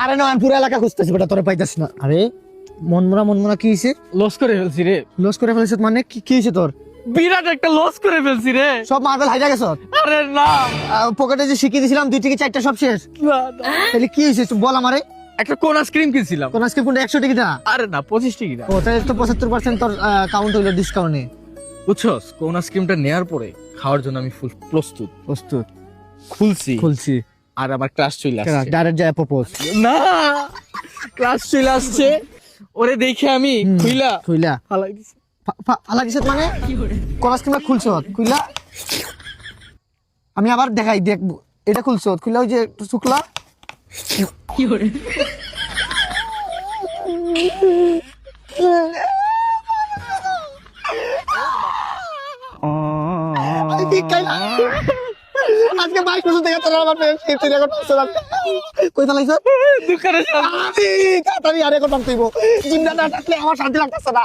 আরে নয়ন পুরো এলাকা খুঁজতেছি বেটা, তোরে পাইতাছি না। আরে মনমরা কি হইছে? লস করে ফেলছি রে, লস করে ফেলছিস মানে কি হইছে তোর? বিরাট একটা লস করে ফেলছি রে। সব মার্বেল হাইরা গেছ? আরে না, পকেটে যে শিখিয়ে দিছিলাম 2 থেকে 4টা সব শেষ। তাহলে কি হইছে তুই বল আমারে। একটা কোন আইসক্রিম কিনছিলাম। কোন আজকে কোনটা 100 টাকা? আরে না, 25 টাকা। ও তাহলে তো 75% তোর কাউন্ট হইলো ডিসকাউন্টে। বুঝছস, কোন আইসক্রিমটা নেয়ার পরে খাওয়ার জন্য আমি ফুল প্রস্তুত। প্রস্তুত খুলছি আর আমার ক্লাস চলে আসছে। ডাইরেক্ট যায় প্রপোজ। না, ক্লাস চলে আসছে, ওরে দেখে আমি খুইলা ফালাই দিছি। ফালা দিছ মানে কোন আইসক্রিমটা খুলছ খুইলা? আমি আবার দেখাই দেখ, এটা খুলছ খুইলা ওই যে একটু শুকলা। কি করে আজকে 22 বছর থেকে তোর আমার প্রেম তুই রেকর্ড করছিস না কই তালাইছ দোকানে আমি তাড়াতাড়ি আর রেকর্ড করতেইব জিন্দা না থাকলে আমার শান্তি লাগতেছে না